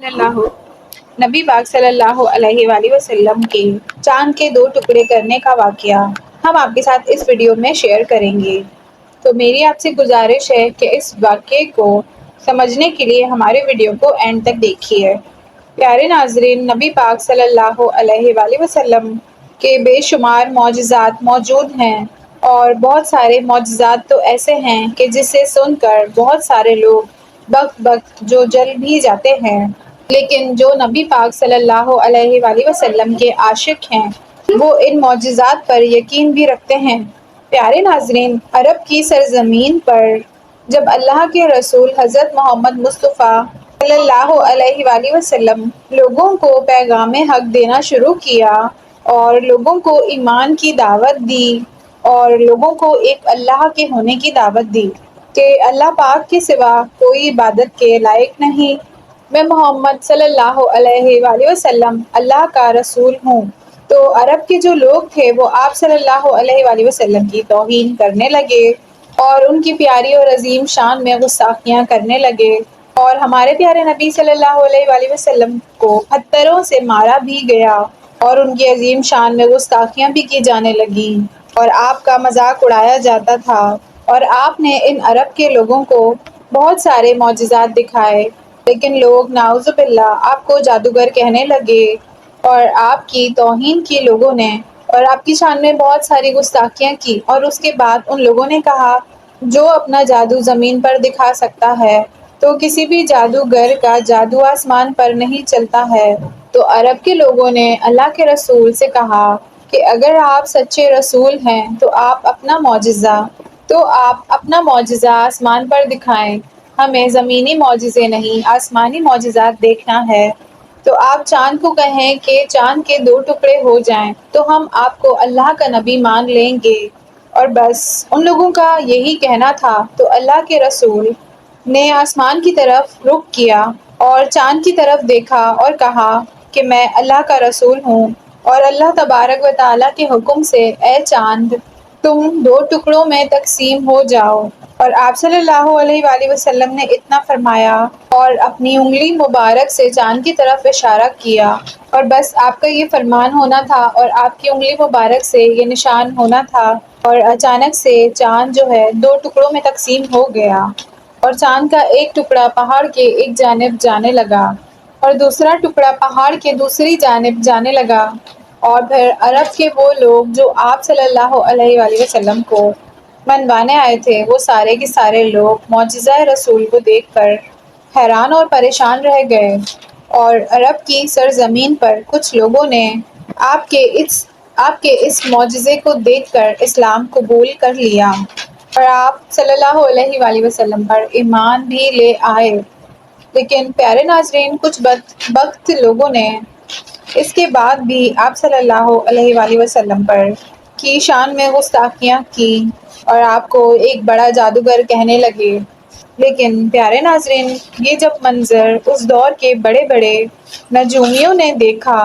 اللہ نبی پاک صلی اللہ علیہ وآلہ وسلم کے چاند کے دو ٹکڑے کرنے کا واقعہ ہم آپ کے ساتھ اس ویڈیو میں شیئر کریں گے۔ تو میری آپ سے گزارش ہے کہ اس واقعے کو سمجھنے کے لیے ہمارے ویڈیو کو اینڈ تک دیکھیے۔ پیارے ناظرین، نبی پاک صلی اللہ علیہ وآلہ وسلم کے بے شمار معجزات موجود ہیں، اور بہت سارے معجزات تو ایسے ہیں کہ جسے سن کر بہت سارے لوگ بک جو جل بھی جاتے ہیں، لیکن جو نبی پاک صلی اللہ علیہ وآلہ وسلم کے عاشق ہیں وہ ان معجزات پر یقین بھی رکھتے ہیں۔ پیارے ناظرین، عرب کی سرزمین پر جب اللہ کے رسول حضرت محمد مصطفیٰ صلی اللہ علیہ وآلہ وسلم لوگوں کو پیغام حق دینا شروع کیا اور لوگوں کو ایمان کی دعوت دی اور لوگوں کو ایک اللہ کے ہونے کی دعوت دی کہ اللہ پاک کے سوا کوئی عبادت کے لائق نہیں، میں محمد صلی اللہ علیہ وآلہ وسلم اللہ کا رسول ہوں۔ تو عرب کے جو لوگ تھے وہ آپ صلی اللہ علیہ وآلہ وسلم کی توہین کرنے لگے اور ان کی پیاری اور عظیم شان میں گستاخیاں کرنے لگے، اور ہمارے پیارے نبی صلی اللہ علیہ وآلہ وسلم کو پتھروں سے مارا بھی گیا اور ان کی عظیم شان میں گستاخیاں بھی کی جانے لگیں اور آپ کا مذاق اڑایا جاتا تھا، اور آپ نے ان عرب کے لوگوں کو بہت سارے معجزات دکھائے، لیکن لوگ نعوذ باللہ آپ کو جادوگر کہنے لگے اور آپ کی توہین کی لوگوں نے، اور آپ کی شان میں بہت ساری گستاخیاں کی، اور اس کے بعد ان لوگوں نے کہا جو اپنا جادو زمین پر دکھا سکتا ہے تو کسی بھی جادوگر کا جادو آسمان پر نہیں چلتا ہے۔ تو عرب کے لوگوں نے اللہ کے رسول سے کہا کہ اگر آپ سچے رسول ہیں تو آپ اپنا معجزہ آسمان پر دکھائیں، ہمیں زمینی معجزے نہیں آسمانی معجزات دیکھنا ہے۔ تو آپ چاند کو کہیں کہ چاند کے دو ٹکڑے ہو جائیں تو ہم آپ کو اللہ کا نبی مان لیں گے، اور بس ان لوگوں کا یہی کہنا تھا۔ تو اللہ کے رسول نے آسمان کی طرف رخ کیا اور چاند کی طرف دیکھا اور کہا کہ میں اللہ کا رسول ہوں، اور اللہ تبارک و تعالیٰ کے حکم سے اے چاند تم دو ٹکڑوں میں تقسیم ہو جاؤ، اور آپ صلی اللہ علیہ وآلہ وسلم نے اتنا فرمایا اور اپنی انگلی مبارک سے چاند کی طرف اشارہ کیا، اور بس آپ کا یہ فرمان ہونا تھا اور آپ کی انگلی مبارک سے یہ نشان ہونا تھا، اور اچانک سے چاند جو ہے دو ٹکڑوں میں تقسیم ہو گیا، اور چاند کا ایک ٹکڑا پہاڑ کے ایک جانب جانے لگا اور دوسرا ٹکڑا پہاڑ کے دوسری جانب جانے لگا، اور پھر عرب کے وہ لوگ جو آپ صلی اللہ علیہ وآلہ وسلم کو منوانے آئے تھے وہ سارے کے سارے لوگ معجزہ رسول کو دیکھ کر حیران اور پریشان رہ گئے، اور عرب کی سرزمین پر کچھ لوگوں نے آپ کے اس معجزے کو دیکھ کر اسلام قبول کر لیا اور آپ صلی اللہ علیہ وآلہ وسلم پر ایمان بھی لے آئے۔ لیکن پیارے ناظرین، کچھ بدبخت لوگوں نے اس کے بعد بھی آپ صلی اللہ علیہ وآلہ وسلم پر کی شان میں گستاخیاں کی اور آپ کو ایک بڑا جادوگر کہنے لگے۔ لیکن پیارے ناظرین، یہ جب منظر اس دور کے بڑے بڑے نجومیوں نے دیکھا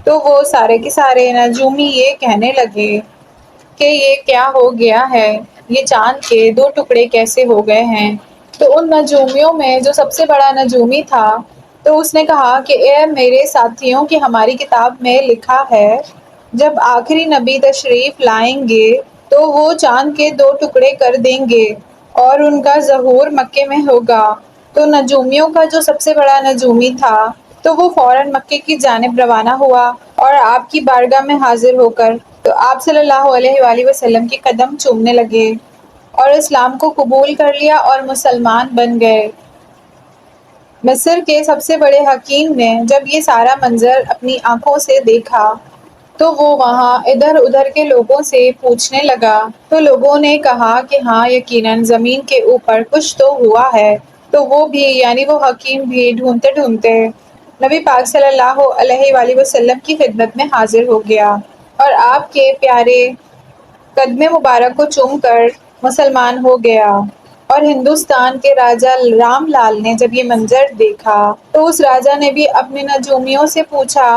تو وہ سارے کے سارے نجومی یہ کہنے لگے کہ یہ کیا ہو گیا ہے، یہ چاند کے دو ٹکڑے کیسے ہو گئے ہیں۔ تو ان نجومیوں میں جو سب سے بڑا نجومی تھا تو اس نے کہا کہ اے میرے ساتھیوں، کہ ہماری کتاب میں لکھا ہے جب آخری نبی تشریف لائیں گے تو وہ چاند کے دو ٹکڑے کر دیں گے اور ان کا ظہور مکے میں ہوگا۔ تو نجومیوں کا جو سب سے بڑا نجومی تھا تو وہ فوراً مکے کی جانب روانہ ہوا اور آپ کی بارگاہ میں حاضر ہو کر تو آپ صلی اللہ علیہ وآلہ وسلم کے قدم چومنے لگے اور اسلام کو قبول کر لیا اور مسلمان بن گئے۔ مصر کے سب سے بڑے حکیم نے جب یہ سارا منظر اپنی آنکھوں سے دیکھا تو وہ وہاں ادھر ادھر کے لوگوں سے پوچھنے لگا، تو لوگوں نے کہا کہ ہاں یقیناً زمین کے اوپر کچھ تو ہوا ہے۔ تو وہ بھی یعنی وہ حکیم بھی ڈھونڈتے ڈھونڈتے نبی پاک صلی اللہ علیہ وآلہ وسلم کی خدمت میں حاضر ہو گیا اور آپ کے پیارے قدم مبارک کو چوم کر مسلمان ہو گیا۔ اور ہندوستان کے راجا رام لال نے جب یہ منظر دیکھا تو اس راجا نے بھی اپنے نجومیوں سے پوچھا،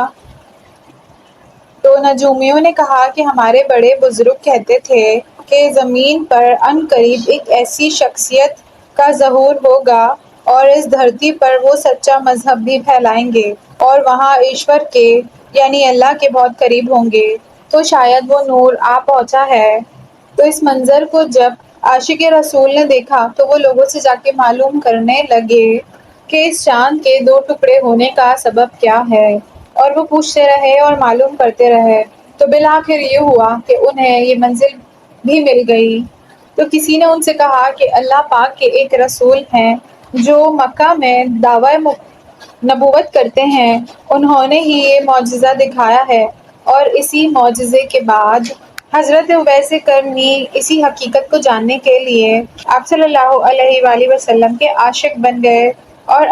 تو نجومیوں نے کہا کہ ہمارے بڑے بزرگ کہتے تھے کہ زمین پر عنقریب ایک ایسی شخصیت کا ظہور ہوگا اور اس دھرتی پر وہ سچا مذہب بھی پھیلائیں گے اور وہاں ایشور کے یعنی اللہ کے بہت قریب ہوں گے۔ تو شاید وہ نور آ پہنچا ہے۔ تو اس منظر کو جب عاشق رسول نے دیکھا تو وہ لوگوں سے جا کے معلوم کرنے لگے کہ اس چاند کے دو ٹکڑے ہونے کا سبب کیا ہے، اور وہ پوچھتے رہے اور معلوم کرتے رہے، تو بالآخر یہ ہوا کہ انہیں یہ منزل بھی مل گئی۔ تو کسی نے ان سے کہا کہ اللہ پاک کے ایک رسول ہیں جو مکہ میں دعویٰ نبوت کرتے ہیں، انہوں نے ہی یہ معجزہ دکھایا ہے، اور اسی معجزے کے بعد حضرت اویس کرنی اسی حقیقت کو جاننے کے لیے آپ صلی اللہ علیہ وآلہ وسلم کے عاشق بن گئے اور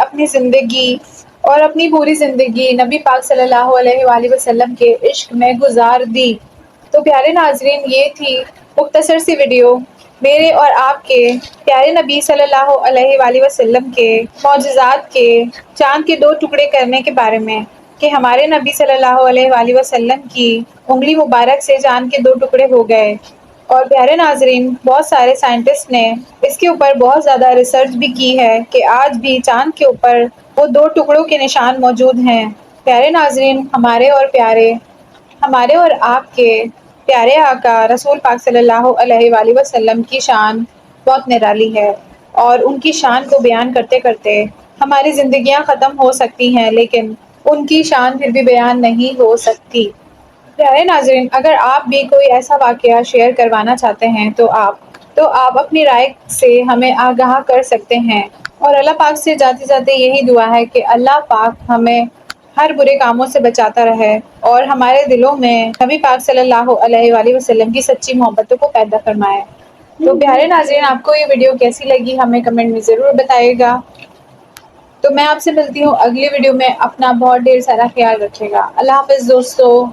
اپنی پوری زندگی نبی پاک صلی اللہ علیہ وآلہ وسلم کے عشق میں گزار دی۔ تو پیارے ناظرین، یہ تھی مختصر سی ویڈیو میرے اور آپ کے پیارے نبی صلی اللہ علیہ وآلہ وسلم کے معجزات کے چاند کے دو ٹکڑے کرنے کے بارے میں، کہ ہمارے نبی صلی اللہ علیہ وآلہ وسلم کی انگلی مبارک سے چاند کے دو ٹکڑے ہو گئے۔ اور پیارے ناظرین، بہت سارے سائنٹسٹ نے اس کے اوپر بہت زیادہ ریسرچ بھی کی ہے کہ آج بھی چاند کے اوپر وہ دو ٹکڑوں کے نشان موجود ہیں۔ پیارے ناظرین، ہمارے اور آپ کے پیارے آقا رسول پاک صلی اللہ علیہ وآلہ وسلم کی شان بہت نرالی ہے، اور ان کی شان کو بیان کرتے کرتے ہماری زندگیاں ختم ہو سکتی ہیں، لیکن ان کی شان پھر بھی بیان نہیں ہو سکتی۔ پیارے ناظرین، اگر آپ بھی کوئی ایسا واقعہ شیئر کروانا چاہتے ہیں تو آپ اپنی رائے سے ہمیں آگاہ کر سکتے ہیں، اور اللہ پاک سے جاتے جاتے یہی دعا ہے کہ اللہ پاک ہمیں ہر برے کاموں سے بچاتا رہے اور ہمارے دلوں میں نبی پاک صلی اللہ علیہ وآلہ وسلم کی سچی محبتوں کو پیدا فرمائے۔ تو پیارے ناظرین، آپ کو یہ ویڈیو کیسی لگی ہمیں کمنٹ میں ضرور بتائیے گا۔ تو میں آپ سے ملتی ہوں اگلی ویڈیو میں، اپنا بہت ڈھیر سارا خیال رکھیے گا۔ اللہ حافظ دوستو۔